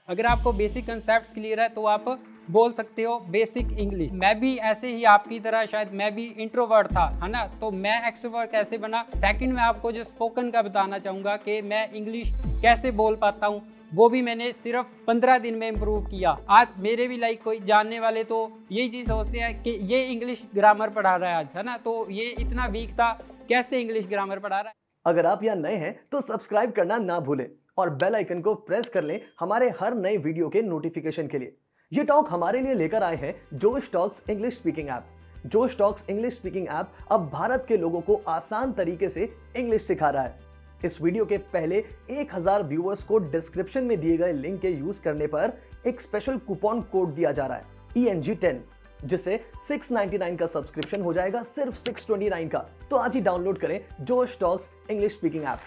अगर आपको basic concept clear है तो आप बोल सकते हो बेसिक इंग्लिश। मैं भी ऐसे ही आपकी तरह शायद मैं भी इंट्रोवर्ट था, है ना, तो मैं एक्सट्रोवर्ट कैसे बना। सेकंड मैं आपको जो स्पोकन का बताना चाहूँगा कि मैं इंग्लिश कैसे बोल पाता हूँ, वो भी मैंने सिर्फ 15 दिन में इम्प्रूव किया। आज मेरे भी लाइक कोई जानने वाले तो यही चीज़ सोचते हैं कि ये इंग्लिश ग्रामर पढ़ा रहा है आज, है ना, तो ये इतना वीक था, कैसे इंग्लिश ग्रामर पढ़ा रहा है। अगर आप यहाँ नए हैं तो सब्सक्राइब करना ना भूलें और बेल आइकन को प्रेस कर लें हमारे हर नए वीडियो के नोटिफिकेशन के लिए। ये टॉक हमारे लिए लेकर आए हैं जोश टॉक्स इंग्लिश स्पीकिंग ऐप। जोश टॉक्स इंग्लिश स्पीकिंग ऐप अब भारत के लोगों को आसान तरीके से इंग्लिश सिखा रहा है। इस वीडियो के पहले 1000 व्यूअर्स को डिस्क्रिप्शन में दिए गए लिंक के यूज करने पर एक स्पेशल कूपन कोड दिया जा रहा है ENG10, जिससे 699 का सब्सक्रिप्शन हो जाएगा सिर्फ 629 का। तो आज ही डाउनलोड करें जोश टॉक्स इंग्लिश स्पीकिंग ऐप।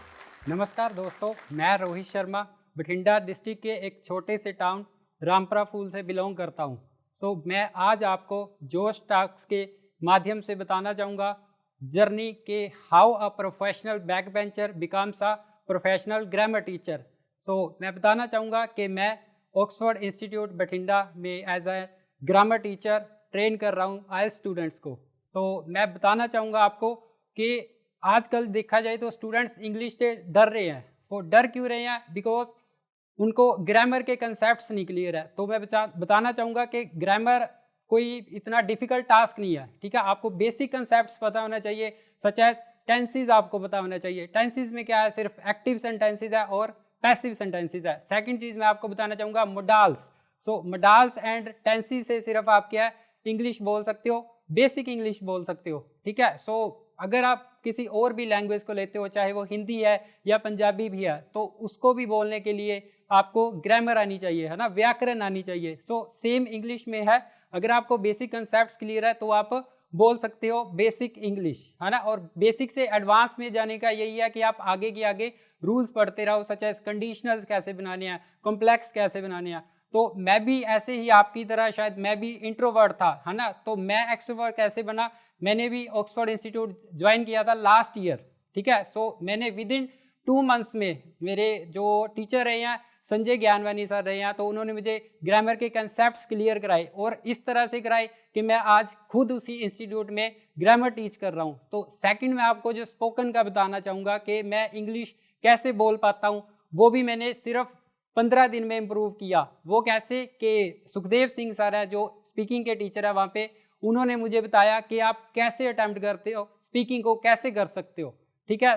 नमस्कार दोस्तों, मैं रोहित शर्मा बठिंडा डिस्ट्रिक्ट के एक छोटे से टाउन रामपुरा फूल से बिलोंग करता हूं। मैं आज आपको जोश टॉक्स के माध्यम से बताना चाहूँगा जर्नी के how a professional back bencher becomes a professional grammar teacher. मैं बताना चाहूँगा कि मैं ऑक्सफोर्ड इंस्टीट्यूट बठिंडा में as a grammar teacher train कर रहा हूँ IELTS स्टूडेंट्स को। मैं बताना चाहूँगा आपको कि आजकल देखा जाए तो स्टूडेंट्स इंग्लिश से डर रहे हैं। वो डर क्यों रहे हैं? बिकॉज उनको ग्रामर के कंसेप्ट्स नहीं क्लियर है। तो मैं बताना चाहूँगा कि ग्रामर कोई इतना डिफिकल्ट टास्क नहीं है, ठीक है। आपको बेसिक कंसेप्ट्स पता होना चाहिए, सच एज टेंसेस आपको पता होना चाहिए। टेंसेस में क्या है, सिर्फ एक्टिव सेंटेंसेस है और पैसिव सेंटेंसेस है। सेकंड चीज़ मैं आपको बताना चाहूँगा मोडाल्स। मोडाल्स एंड टेंसेस से सिर्फ आप क्या है इंग्लिश बोल सकते हो, बेसिक इंग्लिश बोल सकते हो, ठीक है। अगर आप किसी और भी लैंग्वेज को लेते हो, चाहे वो हिंदी है या पंजाबी भी है, तो उसको भी बोलने के लिए आपको ग्रामर आनी चाहिए, है ना, व्याकरण आनी चाहिए। सेम इंग्लिश में है, अगर आपको बेसिक कंसेप्ट क्लियर है तो आप बोल सकते हो बेसिक इंग्लिश, है ना। और बेसिक से एडवांस में जाने का यही है कि आप आगे के आगे रूल्स पढ़ते रहो, सच एज कंडीशनल्स कैसे बनाने हैं, कॉम्प्लेक्स कैसे बनाने हैं। तो मैं भी ऐसे ही आपकी तरह शायद मैं भी इंट्रोवर्ट था, है ना, तो मैं एक्सट्रोवर्ट कैसे बना। मैंने भी ऑक्सफोर्ड इंस्टीट्यूट ज्वाइन किया था लास्ट ईयर, ठीक है। मैंने विद इन 2 मंथ्स में, मेरे जो टीचर रहे हैं संजय ज्ञानवानी सर रहे हैं, तो उन्होंने मुझे ग्रामर के कंसेप्ट्स क्लियर कराए और इस तरह से कराए कि मैं आज खुद उसी इंस्टीट्यूट में ग्रामर टीच कर रहा हूँ। तो सेकंड मैं आपको जो स्पोकन का बताना चाहूँगा कि मैं इंग्लिश कैसे बोल पाता हूँ, वो भी मैंने सिर्फ 15 दिन में इम्प्रूव किया। वो कैसे कि सुखदेव सिंह सर है जो स्पीकिंग के टीचर है वहाँ पे, उन्होंने मुझे बताया कि आप कैसे अटेम्प्ट करते हो, स्पीकिंग को कैसे कर सकते हो, ठीक है।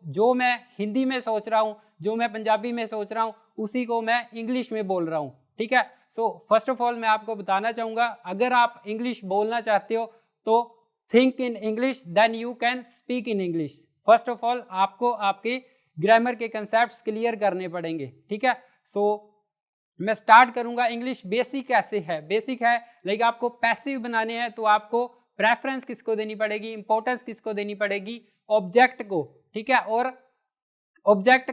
जो मैं हिंदी में सोच रहा हूँ, जो मैं पंजाबी में सोच रहा हूँ, उसी को मैं इंग्लिश में बोल रहा हूँ, ठीक है। फर्स्ट ऑफ ऑल मैं आपको बताना चाहूँगा, अगर आप इंग्लिश बोलना चाहते हो तो think in English then you can speak in English. First of all आपको आपके ग्रामर के कंसेप्ट क्लियर करने पड़ेंगे, ठीक है। मैं स्टार्ट करूंगा इंग्लिश बेसिक कैसे है। बेसिक है लाइक आपको पैसिव बनाने हैं तो आपको प्रेफरेंस किसको देनी पड़ेगी, इंपॉर्टेंस किसको देनी पड़ेगी, ऑब्जेक्ट को, ठीक है। और ऑब्जेक्ट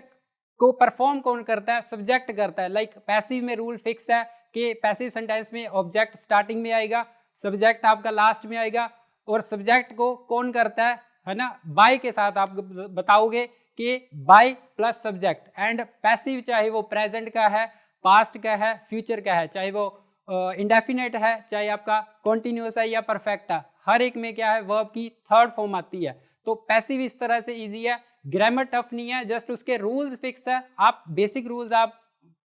को परफॉर्म कौन करता है, सब्जेक्ट करता है। लाइक पैसिव में रूल फिक्स है कि पैसिव सेंटेंस में ऑब्जेक्ट स्टार्टिंग में आएगा, सब्जेक्ट आपका लास्ट में आएगा। और सब्जेक्ट को कौन करता है ना, बाय के साथ आप बताओगे कि by plus subject. And passive चाहे वो प्रेजेंट का है, पास्ट का है, फ्यूचर का है, चाहे वो इंडेफिनेट है, चाहे आपका कॉन्टिन्यूस है या परफेक्ट है, हर एक में क्या है वर्ब की थर्ड फॉर्म आती है। तो पैसिव इस तरह से इजी है, ग्रामर टफ नहीं है, जस्ट उसके रूल्स फिक्स है। आप बेसिक रूल्स आप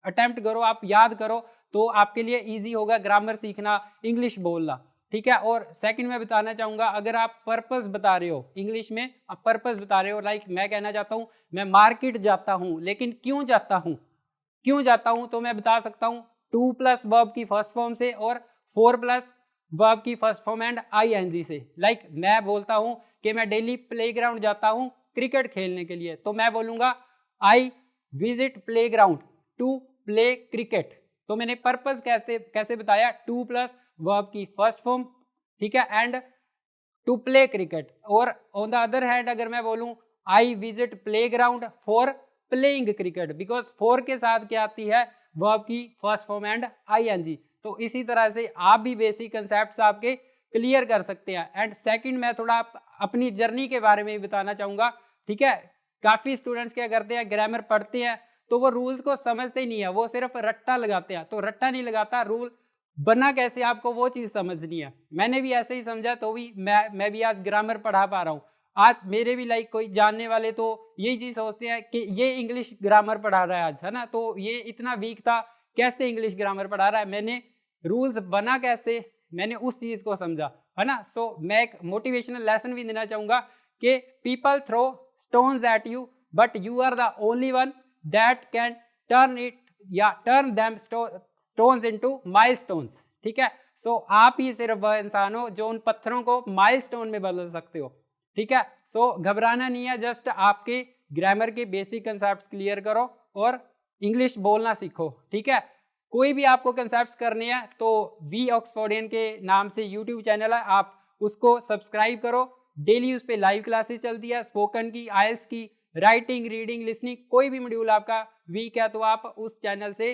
अटेम्प्ट करो, आप याद करो, तो आपके लिए इजी होगा ग्रामर सीखना, इंग्लिश बोलना, ठीक है। और सेकंड मैं बताना चाहूँगा, अगर आप पर्पस बता रहे हो इंग्लिश में, आप पर्पस बता रहे हो, लाइक मैं कहना चाहता हूँ मैं मार्केट जाता हूँ, लेकिन क्यों जाता हूँ, क्यों जाता हूं, तो मैं बता सकता हूं 2 प्लस वर्ब की फर्स्ट फॉर्म से और 4 प्लस वर्ब की फर्स्ट फॉर्म एंड ING से। लाइक मैं बोलता हूं कि मैं डेली प्लेग्राउंड जाता हूं क्रिकेट खेलने के लिए, तो मैं बोलूंगा I visit playground to play cricket. तो मैंने पर्पस कैसे बताया, 2 प्लस वर्ब की फर्स्ट फॉर्म, ठीक है, एंड टू प्ले क्रिकेट। और ऑन द अदर हैंड अगर मैं बोलूं I visit playground for playing cricket, because for के साथ क्या आती है वर्ब की फर्स्ट फॉर्म एंड ING। तो इसी तरह से आप भी बेसिक कंसेप्ट्स आपके क्लियर कर सकते हैं। एंड सेकंड मैं थोड़ा अपनी जर्नी के बारे में भी बताना चाहूँगा, ठीक है। काफ़ी स्टूडेंट्स क्या करते हैं, ग्रामर पढ़ते हैं तो वो रूल्स को समझते ही नहीं है, वो सिर्फ रट्टा लगाते हैं। तो रट्टा नहीं लगाता, रूल बना कैसे आपको वो चीज़ समझनी है। मैंने भी ऐसे ही समझा, तो भी मैं भी आज ग्रामर पढ़ा पा रहा हूँ। आज मेरे भी लाइक कोई जानने वाले तो यही चीज़ सोचते हैं कि ये इंग्लिश ग्रामर पढ़ा रहा है आज, है ना, तो ये इतना वीक था, कैसे इंग्लिश ग्रामर पढ़ा रहा है। मैंने रूल्स बना कैसे, मैंने उस चीज़ को समझा, है ना। सो मैं एक मोटिवेशनल लेसन भी देना चाहूँगा कि people throw stones at you but you are the only one that can turn them stones into milestones, ठीक है। सो आप ही सिर्फ वह इंसान हो जो उन पत्थरों को माइलस्टोन में बदल सकते हो, ठीक है। सो घबराना नहीं है, जस्ट आपके ग्रामर के बेसिक कंसेप्ट क्लियर करो और इंग्लिश बोलना सीखो, ठीक है। कोई भी आपको कंसेप्ट करने हैं तो वी ऑक्सफोर्डियन के नाम से यूट्यूब चैनल है, आप उसको सब्सक्राइब करो। डेली उस पर लाइव क्लासेस चलती है, स्पोकन की, आइल्स की, राइटिंग, रीडिंग, लिसनिंग, कोई भी मॉड्यूल आपका वीक है तो आप उस चैनल से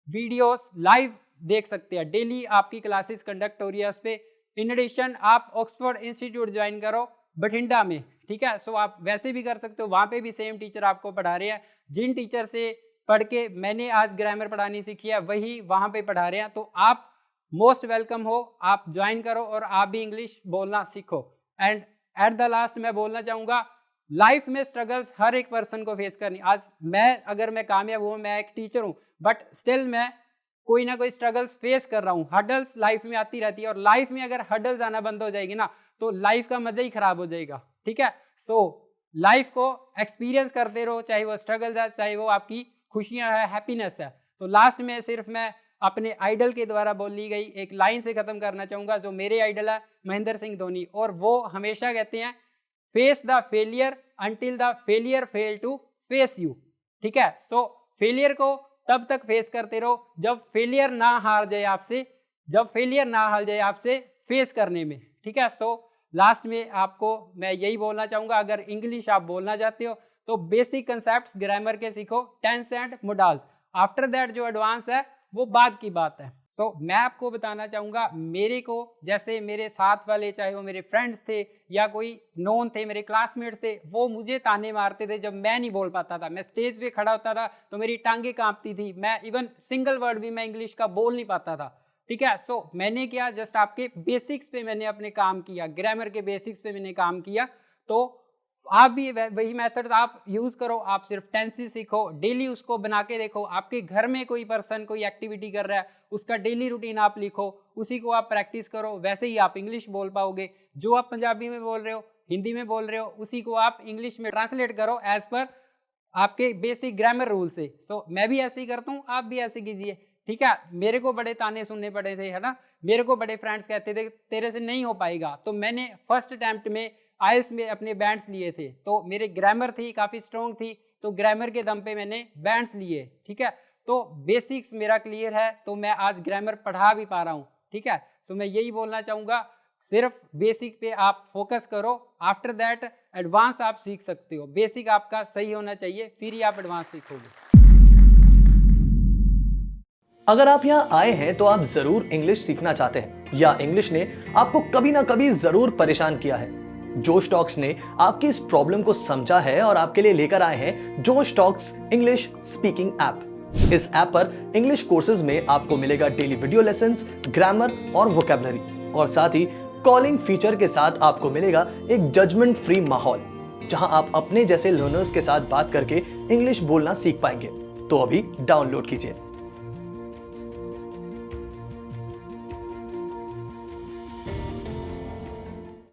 वीडियोस लाइव देख सकते हैं। डेली आपकी क्लासेस कंडक्ट हो रही है उस पर। इन एडिशन आप ऑक्सफोर्ड इंस्टीट्यूट ज्वाइन करो बठिंडा में, ठीक है। सो आप वैसे भी कर सकते हो, वहाँ पे भी सेम टीचर आपको पढ़ा रहे हैं। जिन टीचर से पढ़ के मैंने आज ग्रामर पढ़ानी सीखी है वही वहाँ पे पढ़ा रहे हैं, तो आप मोस्ट वेलकम हो, आप ज्वाइन करो और आप भी इंग्लिश बोलना सीखो। एंड एट द लास्ट मैं बोलना चाहूँगा, लाइफ में स्ट्रगल्स हर एक पर्सन को फेस करनी। आज अगर मैं कामयाब हूँ, मैं एक टीचर हूँ, बट स्टिल मैं कोई ना कोई स्ट्रगल्स फेस कर रहा हूँ। हडल्स लाइफ में आती रहती है, और लाइफ में अगर हडल्स आना बंद हो जाएगी ना तो लाइफ का मजा ही खराब हो जाएगा, ठीक है। सो लाइफ को एक्सपीरियंस करते रहो, चाहे वो स्ट्रगल्स है, चाहे वो आपकी खुशियाँ है, हैप्पीनेस है। तो लास्ट में सिर्फ मैं अपने आइडल के द्वारा बोली गई एक लाइन से ख़त्म करना चाहूँगा, जो मेरे आइडल है महेंद्र सिंह धोनी, और वो हमेशा कहते हैं face the failure until the failure fail to face you, ठीक है। सो फेलियर को तब तक फेस करते रहो जब फेलियर ना हार जाए आपसे फेस करने में, ठीक है। सो लास्ट में आपको मैं यही बोलना चाहूँगा, अगर इंग्लिश आप बोलना चाहते हो तो बेसिक कंसेप्ट्स ग्रामर के सीखो, tense and modals. After that जो एडवांस है वो बाद की बात है। सो मैं आपको बताना चाहूँगा, मेरे को जैसे मेरे साथ वाले, चाहे वो मेरे फ्रेंड्स थे या कोई नोन थे, मेरे क्लासमेट्स थे, वो मुझे ताने मारते थे जब मैं नहीं बोल पाता था। मैं स्टेज पे खड़ा होता था तो मेरी टांगें कांपती थी, मैं इवन सिंगल वर्ड भी मैं इंग्लिश का बोल नहीं पाता था, ठीक है। सो मैंने क्या, जस्ट आपके बेसिक्स पे मैंने अपने काम किया, ग्रामर के बेसिक्स पे मैंने काम किया। तो आप भी वही मेथड आप यूज़ करो, आप सिर्फ टेंसेस सीखो, डेली उसको बना के देखो। आपके घर में कोई पर्सन कोई एक्टिविटी कर रहा है, उसका डेली रूटीन आप लिखो, उसी को आप प्रैक्टिस करो, वैसे ही आप इंग्लिश बोल पाओगे। जो आप पंजाबी में बोल रहे हो, हिंदी में बोल रहे हो, उसी को आप इंग्लिश में ट्रांसलेट करो एज पर आपके बेसिक ग्रामर रूल से। तो मैं भी ऐसे ही करता हूँ, आप भी ऐसे कीजिए, ठीक है। मेरे को बड़े ताने सुनने पड़े थे, है ना, मेरे को बड़े फ्रेंड्स कहते थे तेरे से नहीं हो पाएगा। तो मैंने फर्स्ट अटैम्प्ट में आइल्स में अपने बैंड्स लिए थे, तो मेरे ग्रामर थी काफ़ी स्ट्रॉन्ग थी, तो ग्रामर के दम पे मैंने बैंड्स लिए, ठीक है। तो बेसिक्स मेरा क्लियर है, तो मैं आज ग्रामर पढ़ा भी पा रहा हूँ, ठीक है। तो मैं यही बोलना चाहूँगा, सिर्फ बेसिक पे आप फोकस करो, आफ्टर दैट एडवांस आप सीख सकते हो। बेसिक आपका सही होना चाहिए, फिर ही आप एडवांस सीखोगे। अगर आप यहाँ आए हैं तो आप जरूर इंग्लिश सीखना चाहते हैं, या इंग्लिश ने आपको कभी ना कभी जरूर परेशान किया है। जोश टॉक्स ने आपकी इस प्रॉब्लम को समझा है और आपके लिए लेकर आए हैं जोश टॉक्स इंग्लिश स्पीकिंग ऐप। इस ऐप पर इंग्लिश कोर्सेज में आपको मिलेगा डेली वीडियो लेसन्स, ग्रामर और वोकैबुलरी, और साथ ही कॉलिंग फीचर के साथ आपको मिलेगा एक जजमेंट फ्री माहौल, जहां आप अपने जैसे लर्नर्स के साथ बात करके इंग्लिश बोलना सीख पाएंगे। तो अभी डाउनलोड कीजिए।